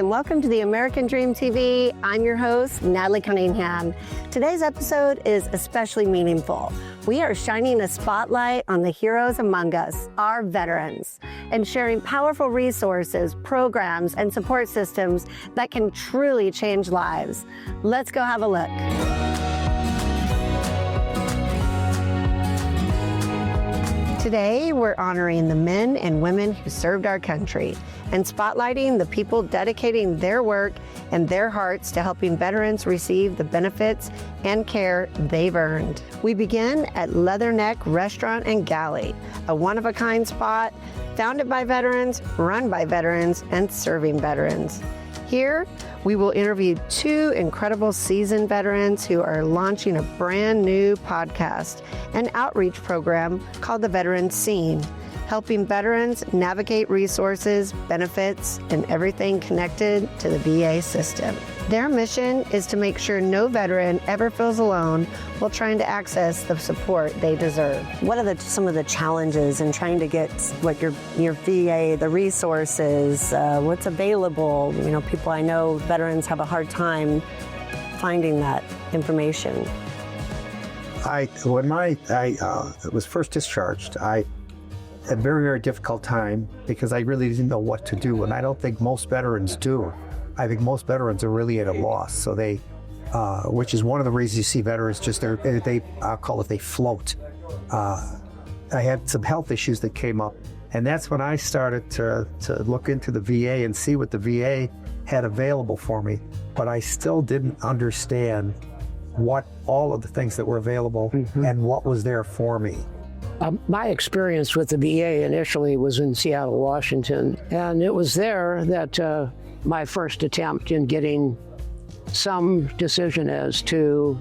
and welcome to the American Dream TV. I'm your host, Natalie Cunningham. Today's episode is especially meaningful. We are shining a spotlight on the heroes among us, our veterans, and sharing powerful resources, programs, and support systems that can truly change lives. Let's go have a look. Today, we're honoring the men and women who served our country and spotlighting the people dedicating their work and their hearts to helping veterans receive the benefits and care they've earned. We begin at Leatherneck Restaurant and Galley, a one-of-a-kind spot founded by veterans, run by veterans, and serving veterans. Here, we will interview two incredible seasoned veterans who are launching a brand new podcast and outreach program called The Veteran Scene, helping veterans navigate resources, benefits, and everything connected to the VA system. Their mission is to make sure no veteran ever feels alone while trying to access the support they deserve. What are some of the challenges in trying to get what your VA, the resources, what's available? You know, people I know, veterans have a hard time finding that information. When I was first discharged, I had a very, very difficult time because I really didn't know what to do, and I don't think most veterans do. I think most veterans are really at a loss. So they, which is one of the reasons you see veterans I'll call it, they float. I had some health issues that came up, and that's when I started to look into the VA and see what the VA had available for me. But I still didn't understand what all of the things that were available and what was there for me. My experience with the VA initially was in Seattle, Washington, and it was there that my first attempt in getting some decision as to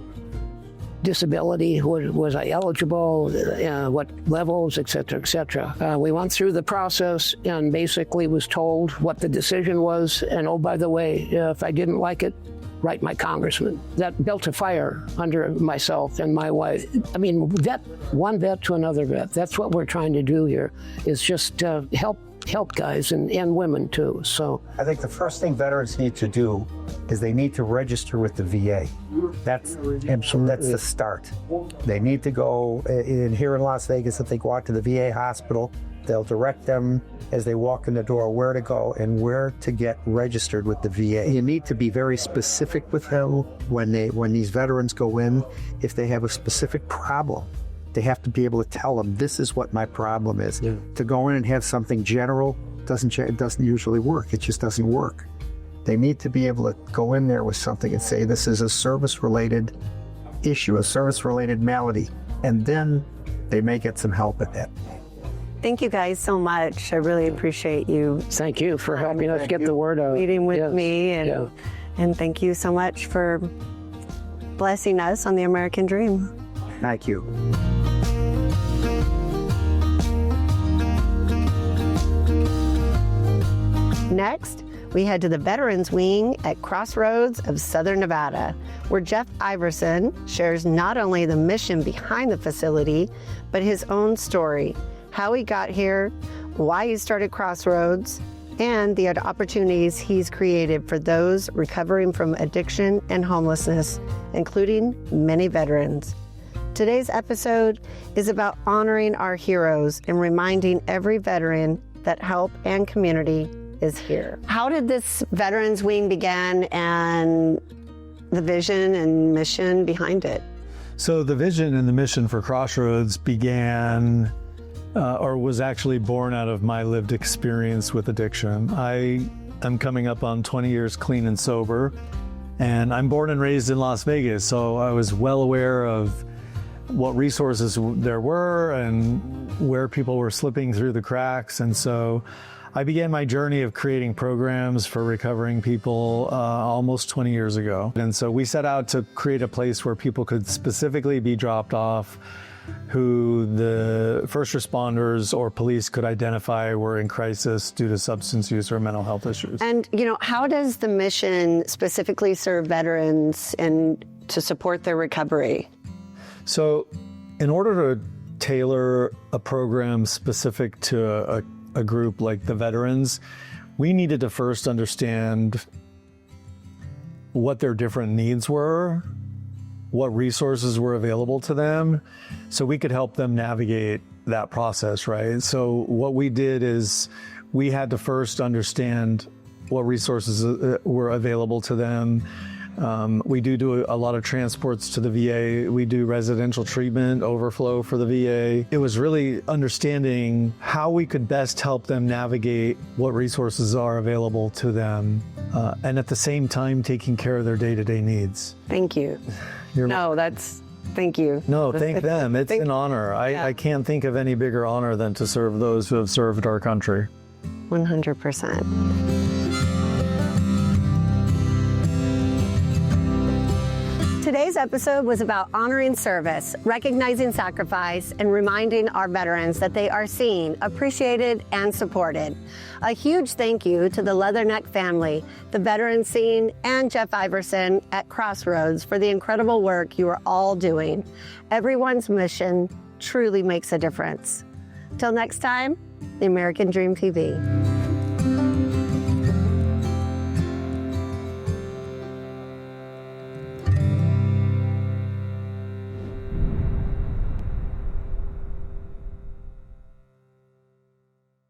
disability, was I eligible, what levels, et cetera, et cetera. We went through the process and basically was told what the decision was, and oh, by the way, if I didn't like it, write my congressman. That built a fire under myself and my wife. I mean, one vet to another vet. That's what we're trying to do here, is just help guys and women too. So I think the first thing veterans need to do is they need to register with the VA. That's the start. They need to go here in Las Vegas. If they go out to the VA hospital, they'll direct them as they walk in the door where to go and where to get registered with the VA. You need to be very specific with them when these veterans go in. If they have a specific problem, they have to be able to tell them, this is what my problem is. Yeah. To go in and have something general doesn't usually work. It just doesn't work. They need to be able to go in there with something and say, this is a service-related issue, a service-related malady, and then they may get some help at that. Thank you guys so much. I really appreciate you. Thank you for helping us get the word out. Meeting with me, and thank you so much for blessing us on the American Dream. Thank you. Next, we head to the Veterans Wing at Crossroads of Southern Nevada, where Jeff Iverson shares not only the mission behind the facility, but his own story, how he got here, why he started Crossroads, and the opportunities he's created for those recovering from addiction and homelessness, including many veterans. Today's episode is about honoring our heroes and reminding every veteran that help and community is here. How did this Veterans Wing begin and the vision and mission behind it? So the vision and the mission for Crossroads began or was actually born out of my lived experience with addiction. I am coming up on 20 years clean and sober, and I'm born and raised in Las Vegas, so I was well aware of what resources there were and where people were slipping through the cracks. And so I began my journey of creating programs for recovering people almost 20 years ago. And so we set out to create a place where people could specifically be dropped off who the first responders or police could identify were in crisis due to substance use or mental health issues. And, how does the mission specifically serve veterans and to support their recovery? So in order to tailor a program specific to a group like the veterans, we needed to first understand what their different needs were, what resources were available to them, so we could help them navigate that process, right? So what we did is we had to first understand what resources were available to them. We do a lot of transports to the VA. We do residential treatment overflow for the VA. It was really understanding how we could best help them navigate what resources are available to them, and at the same time taking care of their day-to-day needs. Thank you. Thank you. No, thank them. It's an honor. I can't think of any bigger honor than to serve those who have served our country. 100%. Today's episode was about honoring service, recognizing sacrifice, and reminding our veterans that they are seen, appreciated, and supported. A huge thank you to the Leatherneck family, the veteran scene, and Jeff Iverson at Crossroads for the incredible work you are all doing. Everyone's mission truly makes a difference. Till next time, the American Dream TV.